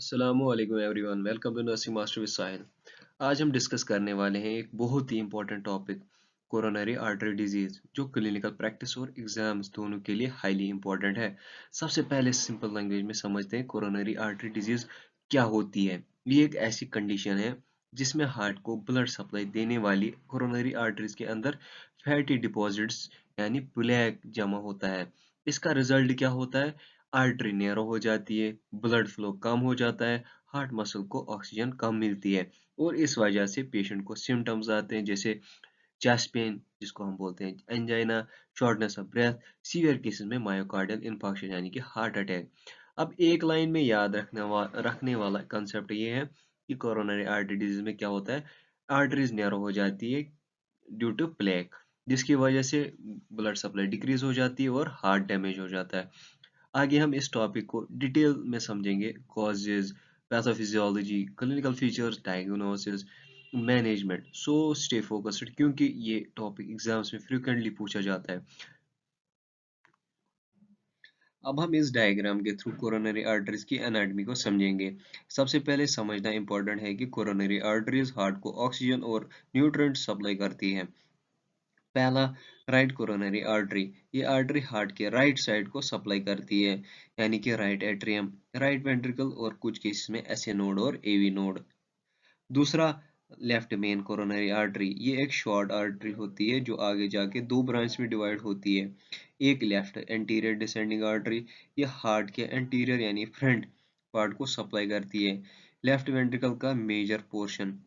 अस्सलामुअलैकुम everyone, welcome to nursing master with Sahil. आज हम डिस्कस करने वाले हैं एक बहुत ही important topic, coronary artery disease, जो क्लिनिकल प्रैक्टिस और एग्जाम्स दोनों के लिए हाईली इंपॉर्टेंट है। सबसे पहले सिंपल लैंग्वेज में समझते हैं कोरोनरी आर्टरी डिजीज क्या होती है। ये एक ऐसी कंडीशन है जिसमें हार्ट को ब्लड सप्लाई देने वाली कोरोनरी आर्टरीज के अंदर फैटी डिपॉजिट्स यानी प्लेक जमा होता है। इसका रिजल्ट क्या होता है? आर्टरी नैरो हो जाती है, ब्लड फ्लो कम हो जाता है, हार्ट मसल को ऑक्सीजन कम मिलती है और इस वजह से पेशेंट को सिम्टम्स आते हैं जैसे चेस्ट पेन, जिसको हम बोलते हैं angina, shortness of breath, severe cases में मायोकार्डियल इंफार्क्शन यानी कि हार्ट अटैक। अब एक लाइन में याद रखने वाला कंसेप्ट ये है कि कोरोनरी आर्टरी डिजीज में क्या होता है। आर्टरीज नैरो हो जाती है ड्यू टू प्लेक, जिसकी वजह से ब्लड सप्लाई डिक्रीज हो जाती है और हार्ट डैमेज हो जाता है। आगे हम इस टॉपिक को डिटेल में समझेंगे, causes, pathophysiology, clinical features, diagnosis, management. So stay focused क्योंकि ये टॉपिक एग्जाम्स में फ्रिक्वेंटली पूछा जाता है। अब हम इस डायग्राम के थ्रू कोरोनरी आर्टरीज की एनाटॉमी को समझेंगे। सबसे पहले समझना इंपॉर्टेंट है कि कोरोनरी आर्टरीज हार्ट को ऑक्सीजन और न्यूट्रिएंट सप्लाई करती हैं। पहला, राइट कोरोनरी आर्टरी। ये आर्टरी हार्ट के राइट साइड को सप्लाई करती है, यानी कि राइट एट्रियम, राइट वेंट्रिकल और कुछ केसेस में एसए नोड और एवी नोड। दूसरा, लेफ्ट मेन कोरोनरी आर्टरी। ये एक शॉर्ट आर्टरी होती है जो आगे जाके दो ब्रांच में डिवाइड होती है। एक लेफ्ट एंटीरियर डिसेंडिंग आर्टरी, ये हार्ट के एंटीरियर यानी फ्रंट पार्ट को सप्लाई करती है। लेफ्ट वेंट्रिकल का मेजर पोर्शन,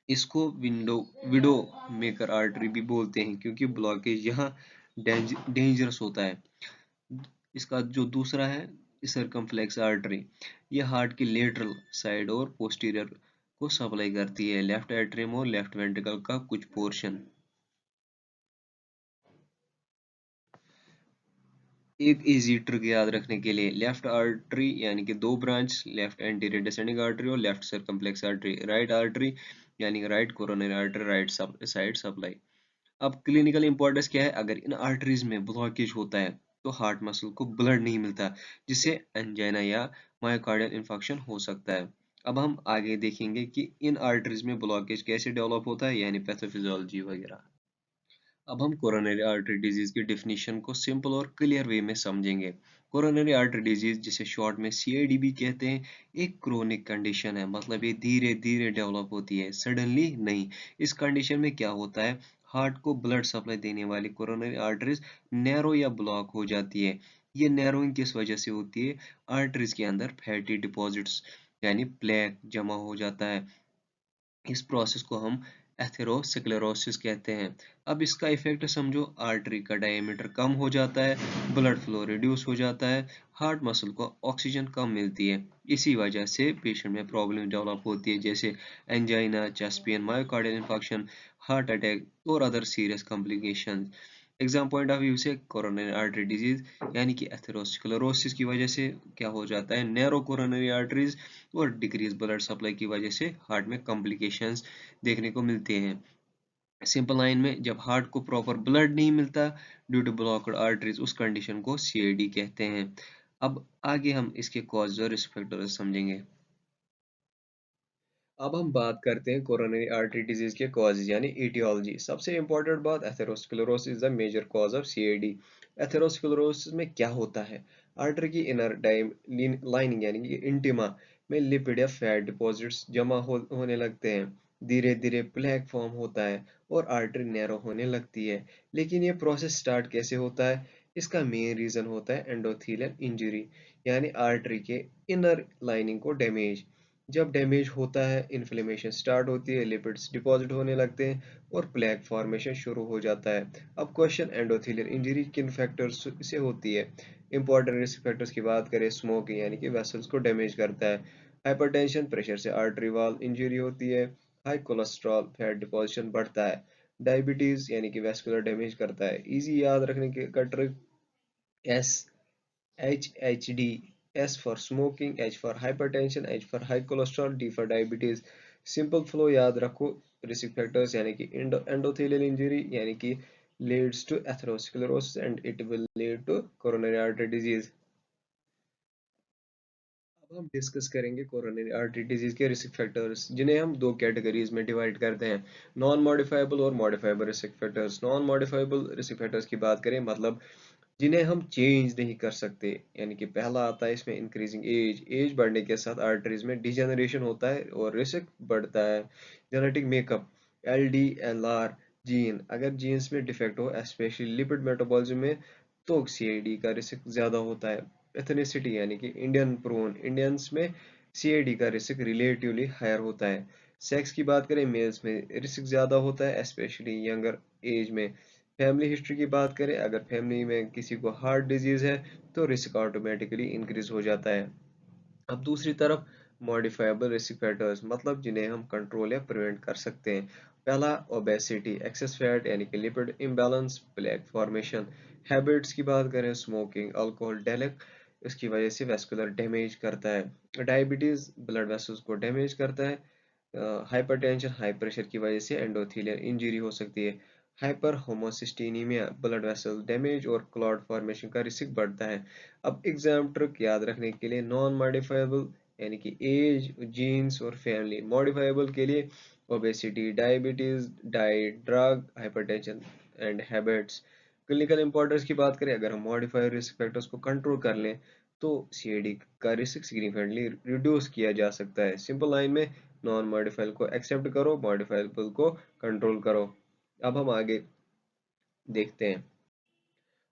इसको विडो मेकर आर्टरी भी बोलते हैं क्योंकि ब्लॉकेज यहाँ डेंजरस होता है। इसका जो दूसरा है, सर्कमफ्लेक्स आर्टरी, ये हार्ट की लेटरल साइड और पोस्टीरियर को सप्लाई करती है, लेफ्ट एट्रियम और लेफ्ट वेंट्रिकल का कुछ पोर्शन। एक इजी ट्रिक याद रखने के लिए, लेफ्ट आर्टरी यानी कि दो branch, left anterior descending artery और left circumflex artery. Right artery यानी right coronary artery, right side supply. अब क्लिनिकल इंपॉर्टेंस क्या है? अगर इन आर्टरीज में ब्लॉकेज होता है तो हार्ट मसल को ब्लड नहीं मिलता, जिससे एंजाइना या मायोकार्डियल इंफार्क्शन हो सकता है। अब हम आगे देखेंगे कि इन आर्टरीज में ब्लॉकेज कैसे डेवलप होता है, यानी पैथोफिजियोलॉजी वगैरह। अब हम कोरोनरी आर्टरी डिजीज की डेफिनेशन को सिंपल और क्लियर वे में समझेंगे। कोरोनरी आर्टरी डिजीज, जिसे शॉर्ट में सीआईडी भी कहते हैं, एक क्रोनिक कंडीशन है, मतलब ये धीरे धीरे डेवलप होती है, सडनली नहीं। इस कंडीशन में क्या होता है, हार्ट को ब्लड सप्लाई देने वाली कोरोनरी आर्टरीज नैरो या ब्लॉक हो जाती है। ये नैरोइंग किस वजह से होती है? आर्टरीज के अंदर फैटी डिपॉजिट्स यानी प्लेक जमा हो जाता है। इस प्रोसेस को हम एथेरोस्क्लेरोसिस कहते हैं। अब इसका इफेक्ट समझो, आर्टरी का डायमीटर कम हो जाता है, ब्लड फ्लो रिड्यूस हो जाता है, हार्ट मसल को ऑक्सीजन कम मिलती है। इसी वजह से पेशेंट में प्रॉब्लम डेवलप होती है जैसे angina, chest pain, myocardial infarction, heart attack और other serious complications. Exam point of view से कोरोनरी आर्टरी डिजीज यानी कि एथेरोस्क्लेरोसिस की वजह से क्या हो जाता है, नैरो कोरोनरी आर्टरीज और डिक्रीज ब्लड सप्लाई की वजह से हार्ट में कॉम्प्लिकेशंस देखने को मिलते हैं। सिंपल लाइन में, जब हार्ट को प्रॉपर ब्लड नहीं मिलता ड्यू टू ब्लॉक्ड आर्टरीज, उस कंडीशन को सीआईडी कहते हैं। अब आगे हम इसके कॉज और रिस्क फैक्टर्स समझेंगे। अब हम बात करते हैं कोरोनरी आर्टरी डिजीज के कॉजेज यानी ईटियोलॉजी। सबसे इंपॉर्टेंट बात, atherosclerosis is the major cause of CID. Atherosclerosis में क्या होता है, आर्टरी की इनर लाइनिंग यानी कि इंटिमा में लिपिड या फैट डिपॉजिट्स होने लगते हैं। धीरे धीरे प्लेक फॉर्म होता है और आर्टरी नैरो होने लगती है। लेकिन ये प्रोसेस स्टार्ट कैसे होता है? इसका मेन रीजन होता है एंडोथेलियल इंजरी, यानी आर्टरी के इनर लाइनिंग को डैमेज। जब डैमेज होता है, इन्फ्लेमेशन स्टार्ट होती है, लिपिड्स डिपॉजिट होने लगते हैं और प्लेक फॉर्मेशन शुरू हो जाता है। अब क्वेश्चन, एंडोथेलियल इंजरी किन फैक्टर्स से होती है? इंपॉर्टेंट रिस्क फैक्टर्स की बात करें, स्मोकिंग यानी कि वेसल्स को डैमेज करता है, हाइपरटेंशन प्रेशर से आर्टरी वॉल इंजरी होती है, हाई कोलेस्ट्रॉल फैट डिपॉजिशन बढ़ता है, डायबिटीज यानी कि वेस्कुलर डैमेज करता है। इजी याद रखने के का trick, S HHD, S for smoking, H for hypertension, H for high cholesterol, D for diabetes। Simple flow याद रखो, रिस्क फैक्टर्स यानी कि एंडोथेलियल इंजरी यानी कि leads to atherosclerosis and it will lead to coronary artery disease। अब हम discuss करेंगे coronary artery disease के रिस्क फैक्टर्स, जिन्हें हम दो कैटेगरीज में डिवाइड करते हैं, नॉन मॉडिफाइबल और modifiable risk factors. Non modifiable risk factors की बात करें, मतलब जिन्हें हम चेंज नहीं कर सकते, यानी कि पहला आता है इसमें इंक्रीजिंग एज। एज बढ़ने के साथ आर्टरीज में डिजेनरेशन होता है और रिस्क बढ़ता है। जेनेटिक मेकअप, LDLR जीन, अगर जीन्स में डिफेक्ट हो, स्पेशली लिपिड मेटाबॉलिज्म में, तो CID का रिस्क ज्यादा होता है। एथनिसिटी, यानी कि इंडियन प्रोन, इंडियंस में CID का रिस्क रिलेटिवली हायर होता है। सेक्स की बात करें, मेल्स में रिस्क ज्यादा होता है, स्पेशली यंगर एज में। फैमिली हिस्ट्री की बात करें, अगर फैमिली में किसी को हार्ट डिजीज है तो रिस्क ऑटोमेटिकली इंक्रीज हो जाता है। अब दूसरी तरफ मॉडिफाइबल रिस्क फैक्टर्स, मतलब जिन्हें हम कंट्रोल या प्रिवेंट कर सकते हैं। पहला, ओबेसिटी, एक्सेस फैट यानी कि lipid imbalance, plaque formation. Habits की बात करें, स्मोकिंग, अल्कोहल, डेलिक, इसकी वजह से वेस्कुलर डैमेज करता है। डायबिटीज ब्लड वेसल्स को डैमेज करता है। हाइपरटेंशन, हाई प्रेशर की वजह से एंडोथेलियल इंजरी हो सकती है। हाइपर होमोसिस्टीनिमिया, ब्लड वेसल डैमेज और क्लॉट फॉर्मेशन का रिस्क बढ़ता है। अब एग्जाम ट्रिक याद रखने के लिए, नॉन मॉडिफाइबल यानी कि एज, जीन्स और फैमिली। मॉडिफाइबल के लिए obesity, diabetes, diet, drug, hypertension and habits. Clinical importance की बात करें, अगर हम मॉडिफाइड रिस्क फैक्टर्स को कंट्रोल कर लें तो CID का रिस्क सिग्निफिकेंटली रिड्यूस किया जा सकता है। सिंपल लाइन में, नॉन मॉडिफाइबल को एक्सेप्ट करो, मॉडिफाइबल को कंट्रोल करो। अब हम आगे देखते हैं।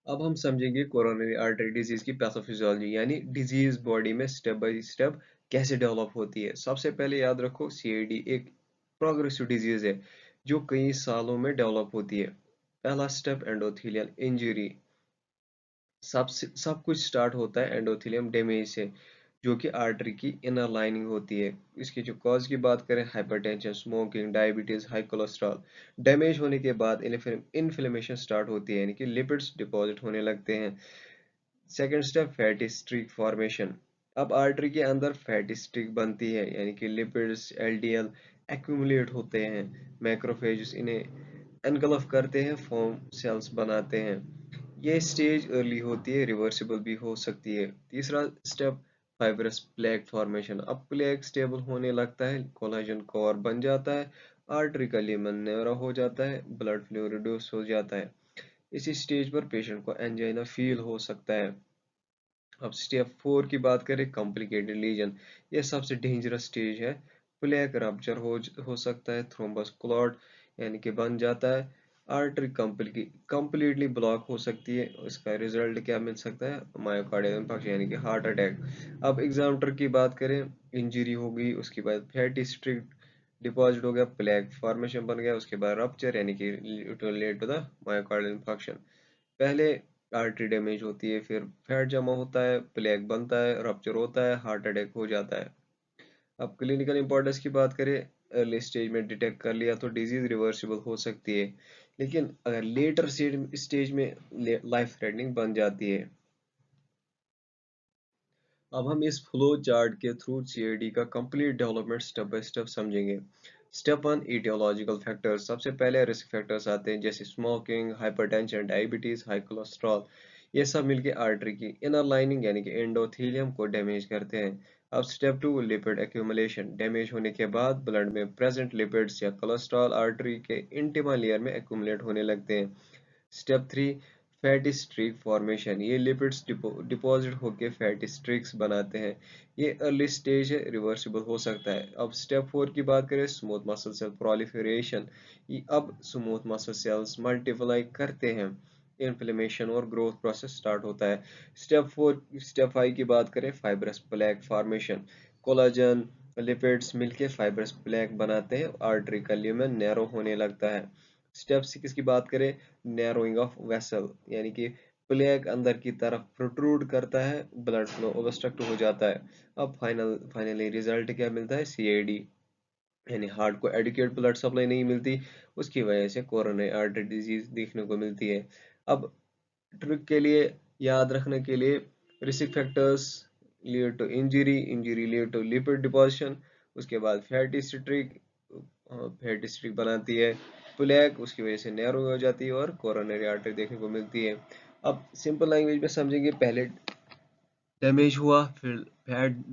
अब हम समझेंगे कोरोनरी आर्टरी डिजीज की पैथोफिजियोलॉजी, यानी डिजीज बॉडी में स्टेप बाय स्टेप कैसे डेवलप होती है। सबसे पहले याद रखो, CID एक प्रोग्रेसिव डिजीज है जो कई सालों में डेवलप होती है। पहला स्टेप, एंडोथेलियल इंजरी। सब कुछ स्टार्ट होता है एंडोथेलियम डैमेज से, जो कि आर्टरी की इनर लाइनिंग होती है। इसकी जो कॉज की बात करें, hypertension, smoking, diabetes, high cholesterol. Damage होने के बाद इन्फ्लेमेशन स्टार्ट होती है, यानी कि लिपिड्स डिपॉजिट होने लगते हैं। Second step, fatty streak formation. अब आर्टरी के अंदर फैटी स्ट्रीक बनती है, यानी कि लिपिड्स, LDL एक्यूमुलेट होते हैं। मैक्रोफेज इन्हें एनगल्फ करते हैं, फोम सेल्स बनाते हैं। ये स्टेज अर्ली होती है, रिवर्सिबल भी हो सकती है। तीसरा स्टेप, फाइब्रस प्लेक फॉर्मेशन। अब प्लेक स्टेबल होने लगता है, कोलाजन कोर बन जाता है, आर्टरी का लिमन नैरो हो जाता है, ब्लड फ्लो रिड्यूस हो जाता है। इसी स्टेज पर पेशेंट को एंजाइना फील हो सकता है। अब स्टेप 4 की बात करें, कॉम्प्लिकेटेड लीजन। यह सबसे डेंजरस स्टेज है। प्लेक रप्चर हो सकता है, थ्रोम्बस क्लॉट यानी कि बन जाता है, आर्टरी कंप्लीटली ब्लॉक हो सकती है। इसका रिजल्ट क्या मिल सकता है, मायोकार्डियल इंफार्क्शन यानी कि हार्ट अटैक। अब एग्जाम्पटर की बात करें, इंजरी होगी, उसके बाद फैटी स्ट्रिक डिपॉजिट हो गया, प्लेक फॉर्मेशन बन गया, उसके बाद रप्चर यानी कि lead to the myocardial infarction. पहले आर्टरी डैमेज होती है, फिर फैट जमा होता है, प्लेग बनता है, रप्चर होता है, हार्ट अटैक हो जाता है। अब क्लिनिकल इंपॉर्टेंस की बात करें, अर्ली स्टेज में डिटेक्ट कर लिया तो डिजीज रिवर्सिबल हो सकती है, लेकिन अगर लेटर स्टेज में लाइफ थ्रेटनिंग बन जाती है। अब हम इस फ्लो चार्ट के थ्रू CID का complete development step by step समझेंगे। Step 1, aetiological factors. सबसे पहले रिस्क फैक्टर्स आते हैं, जैसे smoking, hypertension, diabetes, high cholesterol. ये सब मिलके आर्टरी की इनर लाइनिंग यानी कि एंडोथेलियम को डैमेज करते हैं। अब स्टेप 2, लिपिड एक्यूमुलेशन। डैमेज होने के बाद ब्लड में प्रेजेंट लिपिड्स या कोलेस्ट्रॉल आर्टरी के इंटिमा लेयर में एक्यूमुलेट होने लगते हैं। Step 3, fatty streak formation. ये लिपिड्स डिपॉजिट होकर फैटी स्ट्रिक्स बनाते हैं। ये अर्ली स्टेज है, रिवर्सिबल हो सकता है। अब स्टेप 4 की बात करें, स्मूथ मसल सेल प्रोलिफरेशन। अब स्मूथ मसल सेल्स मल्टीप्लाई करते हैं, इन्फ्लेमेशन और ग्रोथ प्रोसेस स्टार्ट होता है। स्टेप 5 की बात करें, fibrous plaque formation. Collagen lipids मिलके फाइब्रस प्लेक बनाते हैं, आर्टरी का ल्यूमेन नैरो होने लगता है। स्टेप 6 की बात करें, नैरोइंग ऑफ वेसल, यानी कि प्लेग अंदर की तरफ प्रोट्रूड करता है, ब्लड फ्लो ओब्स्ट्रक्ट हो जाता है। अब फाइनली रिजल्ट क्या मिलता है, CID, यानी हार्ट को एडिक्वेट ब्लड सप्लाई नहीं मिलती, उसकी वजह से कोरोनरी आर्टरी डिजीज देखने को मिलती है। अब ट्रिक के लिए, याद रखने के लिए, risk factors lead to injury, injury lead to lipid deposition, उसके बाद फैटी स्ट्रिक बनाती है, प्लेग उसकी वजह से नैरो हो जाती है और कोरोनरी आर्टरी देखने को मिलती है। अब सिंपल लैंग्वेज में समझेंगे, पहले डैमेज हुआ, फिर फैट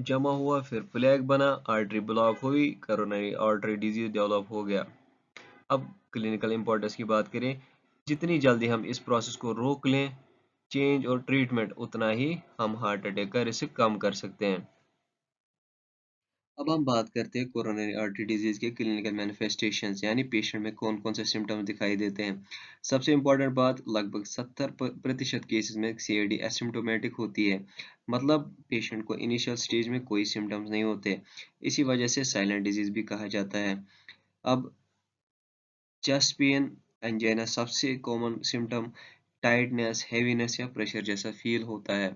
जमा हुआ, फिर प्लेग बना, आर्टरी ब्लॉक हुई, कोरोनरी आर्टरी डिजीज डेवलप हो गया। अब क्लिनिकल इंपॉर्टेंस की बात करें, जितनी जल्दी हम इस प्रोसेस को रोक लें, चेंज और ट्रीटमेंट, उतना ही हम हार्ट अटैक का रिस्क कम कर सकते हैं। अब हम बात करते हैं कोरोनरी आर्टरी डिजीज के क्लिनिकल मैनिफेस्टेशंस, यानी पेशेंट में कौन कौन से सिम्टम्स दिखाई देते हैं। सबसे इम्पोर्टेंट बात, लगभग 70% केसेस में सीएडी एसिम्टोमेटिक होती है, मतलब पेशेंट को इनिशियल स्टेज में कोई सिम्टम्स नहीं होते। इसी वजह से साइलेंट डिजीज भी कहा जाता है। अब चेस्ट पेन, एंजाइना सबसे कॉमन सिम्टम, टाइटनेस, हेवीनेस या प्रेशर जैसा फील होता है।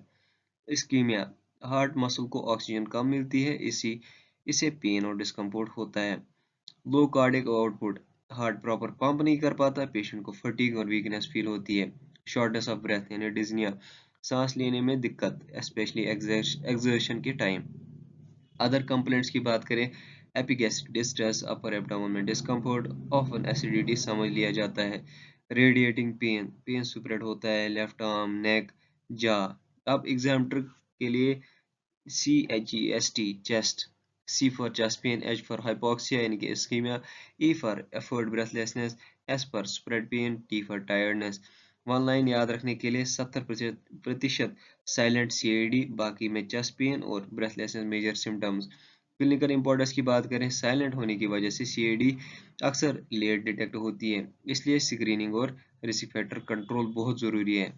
इस्कीमिया, हार्ट मसल को ऑक्सीजन कम मिलती है, इसी इससे पेन और डिस्कम्फोर्ट होता है। Low cardiac output, heart proper pump नहीं कर पाता, पेशेंट को फटीग और वीकनेस फील होती है। शॉर्टनेस ऑफ ब्रेथ यानी डिज्निया, सांस लेने में दिक्कत, स्पेशली एक्सर्शन के टाइम। अदर कंप्लेंट्स की बात करें, एपिगैस्ट्रिक डिस्ट्रेस, अपर एब्डोमेन में डिस्कम्फर्ट, ऑफन एसिडिटी समझ लिया जाता है। रेडिएटिंग पेन, पेन स्प्रेड होता है लेफ्ट आर्म, नेक, जा। अब एग्जाम ट्रिक के लिए, CHEST chest, C for chest pain, H for hypoxia यानी कि ischemia, E for effort breathlessness, S for spread pain, T for tiredness। One line याद रखने के लिए, 70% साइलेंट CID, बाकी में चेस्ट पेन और breathlessness major symptoms. Clinical importance की बात करें, साइलेंट होने की वजह से CID अक्सर लेट डिटेक्ट होती है, इसलिए स्क्रीनिंग और रिस्क फैक्टर कंट्रोल बहुत ज़रूरी है।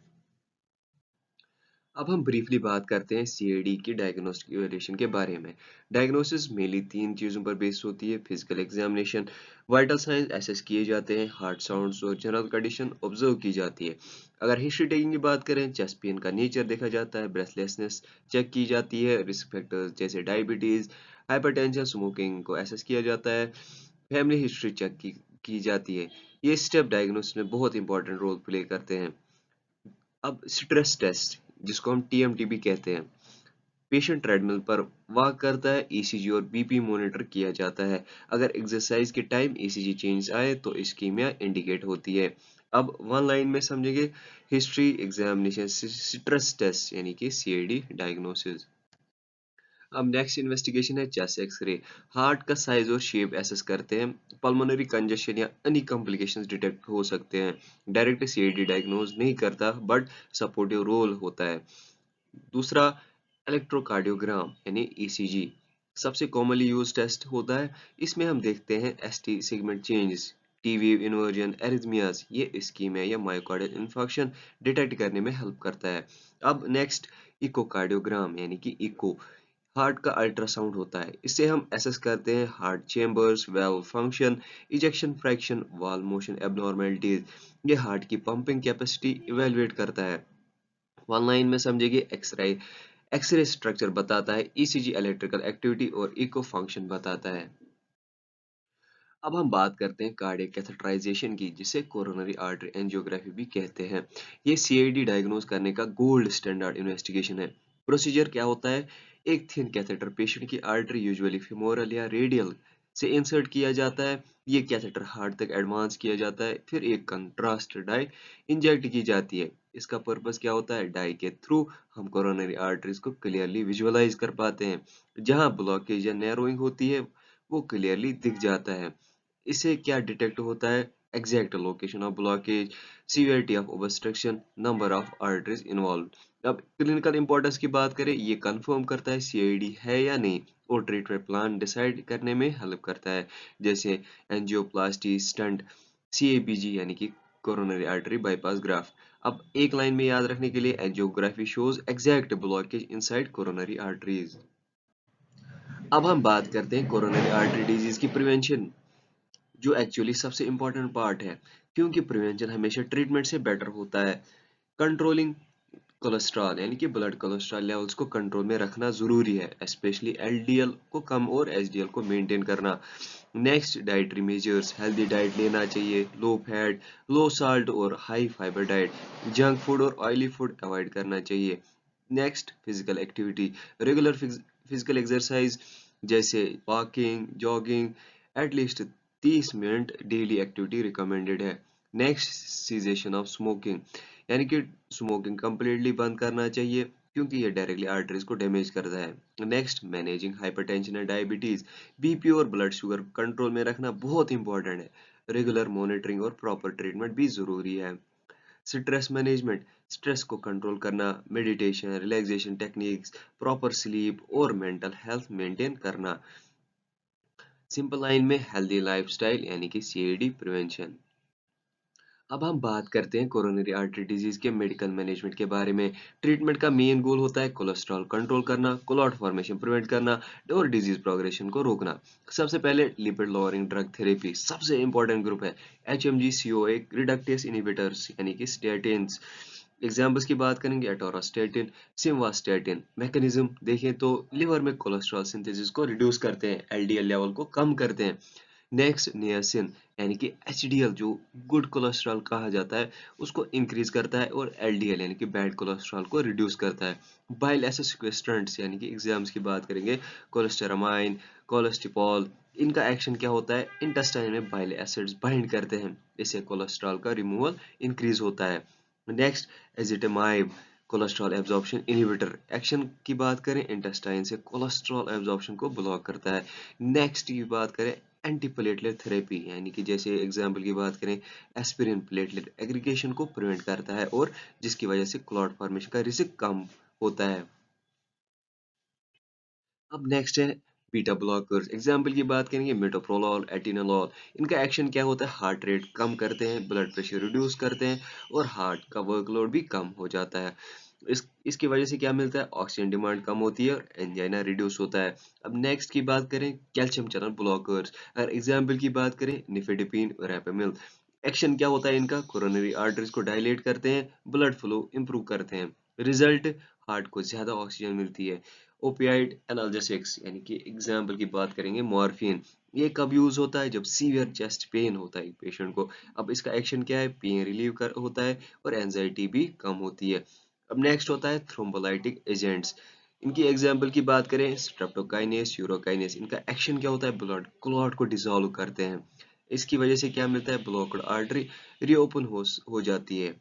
अब हम ब्रीफली बात करते हैं सीएडी की डायग्नोस्टिक इवैल्यूएशन के बारे में। डायग्नोसिस मेनली तीन चीज़ों पर बेस्ड होती है: physical examination, vital signs assess किए जाते हैं, हार्ट साउंड्स और जनरल कंडीशन ऑब्जर्व की जाती है। अगर हिस्ट्री टेकिंग की बात करें, चेस्ट पेन का नेचर देखा जाता है, ब्रेथलेसनेस चेक की जाती है, रिस्क फैक्टर्स जैसे डायबिटीज, हाइपरटेंशन, स्मोकिंग को एसेस किया जाता है, फैमिली हिस्ट्री चेक की जाती है। ये स्टेप डायग्नोसिस में बहुत इंपॉर्टेंट रोल प्ले करते हैं। अब स्ट्रेस टेस्ट, जिसको हम टीएमटी भी कहते हैं, पेशेंट ट्रेडमिल पर वॉक करता है, ईसीजी और बीपी मॉनिटर किया जाता है। अगर एक्सरसाइज के टाइम ईसीजी चेंज आए तो इस्कीमिया इंडिकेट होती है। अब वन लाइन में समझेंगे, हिस्ट्री, एग्जामिनेशन, स्ट्रेस टेस्ट यानी कि सीएडी डायग्नोसिस। अब नेक्स्ट इन्वेस्टिगेशन है चेस्ट एक्सरे। हार्ट का साइज और शेप एसेस करते हैं, पल्मोनरी कंजेशन या अन्य कॉम्प्लिकेशंस डिटेक्ट हो सकते हैं। डायरेक्ट सीएडी डायग्नोज नहीं करता, बट सपोर्टिव रोल होता है। दूसरा, इलेक्ट्रोकार्डियोग्राम यानी ईसीजी, सबसे कॉमनली यूज टेस्ट होता है। इसमें हम देखते हैं ST segment changes, T wave inversion, arrhythmias, ये इस्कीमिया या मायोकार्डियल इन्फार्क्शन डिटेक्ट करने में हेल्प करता है। अब नेक्स्ट, इकोकार्डियोग्राम यानी कि इको, हार्ट का अल्ट्रासाउंड होता है। इससे हम एसेस करते हैं heart chambers, valve function, ejection fraction, wall motion abnormalities. ये हार्ट की पंपिंग कैपेसिटी इवेलुएट करता है। वन लाइन में समझिए, एक्सरे, एक्सरे स्ट्रक्चर बताता है, ईसीजी इलेक्ट्रिकल एक्टिविटी और इको फंक्शन बताता है। अब हम बात करते हैं कार्डियक कैथेटराइजेशन की, जिसे कोरोनरी आर्टरी एंजियोग्राफी भी कहते हैं। ये सीआईडी डायग्नोज करने का गोल्ड स्टैंडर्ड इन्वेस्टिगेशन है। प्रोसीजर क्या होता है, एक थिन कैथेटर पेशेंट की आर्टरी, यूजुअली फेमोरल या रेडियल, से इंसर्ट किया जाता है। ये कैथेटर हार्ट तक एडवांस किया जाता है, फिर एक कंट्रास्ट डाई इंजेक्ट की जाती है। इसका पर्पस क्या होता है, डाई के थ्रू हम कोरोनरी आर्टरीज को क्लियरली विजुअलाइज कर पाते हैं। जहां ब्लॉकेज या नैरोइंग होती है, वो क्लियरली दिख जाता है। इससे क्या डिटेक्ट होता है, exact location of blockage, severity of obstruction, number of arteries involve. अब क्लिनिकल इंपॉर्टेंस की बात करें, ये कंफर्म करता है सीआईडी है या नहीं, और ट्रीटमेंट प्लान डिसाइड करने में हेल्प करता है, जैसे एंजियोप्लास्टी, स्टंट, सीएबीजी यानी कि कोरोनरी आर्टरी बाईपास ग्राफ। अब एक लाइन में याद रखने के लिए, angiography shows exact blockage inside coronary arteries. अब हम बात करते हैं कोरोनरी आर्टरी डिजीज की प्रिवेंशन, जो एक्चुअली सबसे इम्पोर्टेंट पार्ट है, क्योंकि प्रिवेंशन हमेशा ट्रीटमेंट से बेटर होता है। कंट्रोलिंग कोलेस्ट्रॉल यानी कि ब्लड कोलेस्ट्रॉल लेवल्स को कंट्रोल में रखना जरूरी है, स्पेशली एलडीएल को कम और एचडीएल को मेंटेन करना। Next, dietary measures, healthy diet लेना चाहिए, लो फैट, लो साल्ट और high fibre diet, junk food और ऑयली फूड अवॉइड करना चाहिए। Next, physical activity, regular physical exercise जैसे walking, jogging, at least 30 minute daily activity recommended है। Next, cessation of smoking, यानी कि स्मोकिंग कंप्लीटली बंद करना चाहिए, क्योंकि ये डायरेक्टली आर्टरीज को डैमेज करता है। Next, managing hypertension and diabetes. BP और ब्लड शुगर कंट्रोल में रखना बहुत इंपॉर्टेंट है। रेगुलर मॉनिटरिंग और प्रॉपर ट्रीटमेंट भी जरूरी है। स्ट्रेस मैनेजमेंट, स्ट्रेस को कंट्रोल करना, meditation, relaxation techniques, proper sleep और मेंटल हेल्थ मेंटेन करना। सिंपल लाइन में हेल्दी लाइफस्टाइल यानी कि सीएडी प्रिवेंशन। अब हम बात करते हैं कोरोनरी आर्टरी डिजीज के मेडिकल मैनेजमेंट के बारे में। ट्रीटमेंट का मेन गोल होता है कोलेस्ट्रॉल कंट्रोल करना, क्लॉट फॉर्मेशन प्रिवेंट करना और डिजीज प्रोग्रेशन को रोकना। सबसे पहले लिपिड लोअरिंग ड्रग थेरेपी सबसे इंपॉर्टेंट ग्रुप है। एचएमजी सीओए रिडक्टेस इनहिबिटर्स यानी कि स्टेटिन्स। एग्जाम्पल्स की बात करेंगे, एटोरास्टेटिन, सिम्वास्टेटिन। मैकेनिज्म देखें तो लिवर में कोलेस्ट्रॉल सिंथेसिस को रिड्यूस करते हैं, एलडीएल लेवल को कम करते हैं। नेक्स्ट, नियासिन यानी कि एचडीएल जो गुड कोलेस्ट्रॉल कहा जाता है उसको इंक्रीज करता है, और एलडीएल यानी कि बैड कोलेस्ट्रॉल को रिड्यूस करता है। बाइल एसिड सिक्वेस्ट्रेंट्स यानी कि एग्जाम्स की बात करेंगे, कोलेस्टेरामाइन, कोलेस्टिपॉल। इनका एक्शन क्या होता है, इंटेस्टाइन में बाइल एसिड्स बाइंड करते हैं, इससे कोलेस्ट्रॉल का रिमूवल इंक्रीज होता है। Next, ezetimibe, cholesterol absorption inhibitor. Action की बात करें, इंटेस्टाइन से कोलेस्ट्रॉल एब्जॉर्प्शन को ब्लॉक करता है। नेक्स्ट की बात करें, एंटीप्लेटलेट थेरेपी यानी कि जैसे एग्जाम्पल की बात करें, एस्पिरिन प्लेटलेट एग्रीगेशन को प्रिवेंट करता है और जिसकी वजह से क्लॉट फॉर्मेशन का रिस्क कम होता है। अब नेक्स्ट है बीटा ब्लॉकर्स। एग्जाम्पल की बात करेंगे, मेटोप्रोलॉल, एटिनोलॉल। इनका एक्शन क्या होता है, हार्ट रेट कम करते हैं, ब्लड प्रेशर रिड्यूस करते हैं और हार्ट का वर्कलोड भी कम हो जाता है। इसकी वजह से क्या मिलता है, ऑक्सीजन डिमांड कम होती है और एंजाइना रिड्यूस होता है। अब नेक्स्ट की बात करें, कैल्शियम चैनल ब्लॉकर्स। अगर एग्जाम्पल की बात करें, निफेडिपिन और एपेमिल। एक्शन क्या होता है इनका, कोरोनरी आर्टरीज को डायलेट करते हैं, ब्लड फ्लो इंप्रूव करते हैं। रिजल्ट, हार्ट को ज्यादा ऑक्सीजन मिलती है। ओपियाइड एनाल्जेसिक्स यानी कि एग्जाम्पल की बात करेंगे, मॉर्फिन। ये कब यूज होता है, जब सीवियर चेस्ट पेन होता है पेशेंट को। अब इसका एक्शन क्या है, पेन रिलीव कर होता है और एंजाइटी भी कम होती है। अब नेक्स्ट होता है थ्रोम्बोलाइटिक एजेंट्स। इनकी एग्जाम्पल की बात करें, स्ट्रेप्टोकाइनेस, यूरोकाइनेस। इनका एक्शन क्या होता है, ब्लड क्लॉट को डिसॉल्व करते हैं। इसकी वजह से क्या मिलता है, ब्लॉक्ड आर्टरी रीओपन हो जाती है।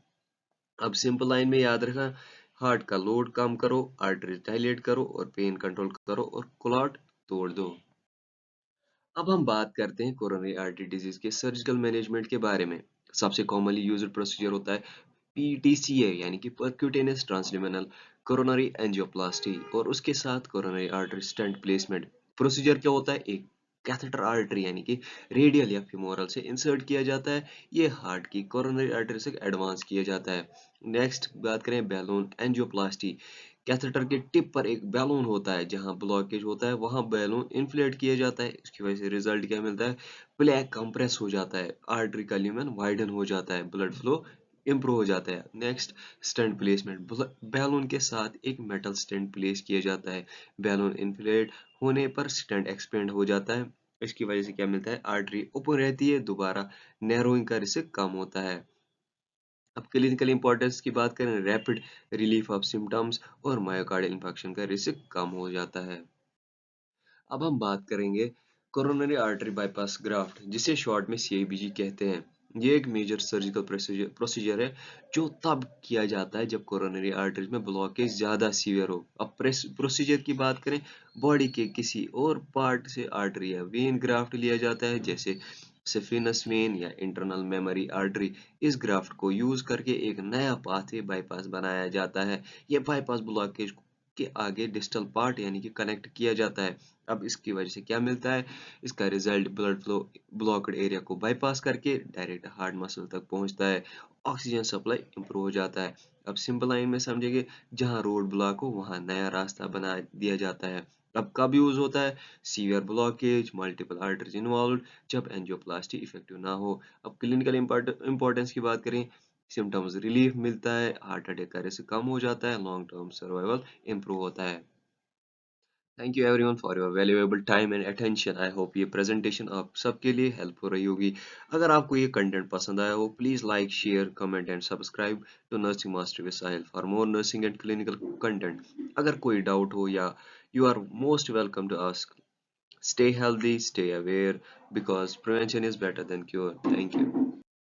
अब सिंपल लाइन में याद रखना, हार्ट का लोड कम करो, आर्टरी डायलेट करो और पेन कंट्रोल करो और क्लॉट तोड़ दो। अब हम बात करते हैं कोरोनरी आर्टरी डिजीज के सर्जिकल मैनेजमेंट के बारे में। सबसे कॉमनली यूज्ड प्रोसीजर होता है पीटीसीए यानी कि परक्यूटेनियस ट्रांसल्यूमिनल कोरोनरी एंजियोप्लास्टी और उसके साथ coronary artery stent placement. Procedure क्या होता है, एक कैथेटर आर्टरी यानी कि रेडियल या फिमोरल से इंसर्ट किया जाता है। ये हार्ट की कोरोनरी आर्टरी से एडवांस किया जाता है। नेक्स्ट बात करें, बैलून एंजियोप्लास्टी। कैथेटर के टिप पर एक बैलून होता है, जहां ब्लॉकेज होता है वहां बैलून इन्फ्लेट किया जाता है। इसकी वजह से रिजल्ट क्या मिलता है, प्लेक कंप्रेस हो जाता है, आर्टरी का ल्यूमेन वाइडन हो जाता है, ब्लड फ्लो इम्प्रूव हो जाता है। Next, stent placement. बैलून के साथ एक मेटल स्टेंट प्लेस किया जाता है। बैलून इन्फ्लेट होने पर स्टेंट एक्सपेंड हो जाता है। इसकी वजह से क्या मिलता है, आर्टरी ओपन रहती है, दोबारा नैरोइंग का रिस्क कम होता है। अब क्लिनिकल इंपॉर्टेंस की बात करें, रैपिड रिलीफ ऑफ सिम्टम्स और मायोकार्डियल इंफेक्शन का रिस्क कम हो जाता है। अब हम बात करेंगे कोरोनरी आर्टरी बाईपास ग्राफ्ट, जिसे शॉर्ट में सीआईबीजी कहते हैं। ये एक मेजर सर्जिकल प्रोसीजर है जो तब किया जाता है जब कोरोनरी आर्टरीज में ब्लॉकेज ज्यादा सीवियर हो। अब प्रोसीजर की बात करें, बॉडी के किसी और पार्ट से आर्टरी या वेन ग्राफ्ट लिया जाता है, जैसे सेफिनस वेन या इंटरनल मेमोरी आर्टरी। इस ग्राफ्ट को यूज करके एक नया पाथवे बाईपास बनाया जाता है। ये बाईपास ब्लॉकेज के आगे डिस्टल पार्ट यानी कि कनेक्ट किया जाता है। अब इसकी वजह से क्या मिलता है, इसका result, blood flow blocked area को बाईपास करके डायरेक्ट हार्ट मसल तक पहुंचता है, ऑक्सीजन सप्लाई इंप्रूव हो जाता है। अब सिंपल लाइन में समझेंगे, जहां रोड ब्लॉक हो वहां नया रास्ता बना दिया जाता है। अब कब यूज होता है, severe blockage, multiple arteries involve, जब एंजियोप्लास्टी इफेक्टिव ना हो। अब क्लिनिकल इंपॉर्टेंस की बात करें, सिम्टम्स रिलीफ मिलता है, हार्ट अटैक का रिस्क कम हो जाता है, लॉन्ग टर्म सर्वाइवल इंप्रूव होता है। Thank you everyone for your valuable time and attention. I hope ये प्रेजेंटेशन आप सबके लिए हेल्पफुल रही होगी। अगर आपको ये कंटेंट पसंद आया हो, please like, share, comment and subscribe to nursing master with Sahil for more nursing and clinical content. अगर कोई डाउट हो या you are most welcome to ask. Stay healthy, stay aware, because prevention is better than cure. Thank you.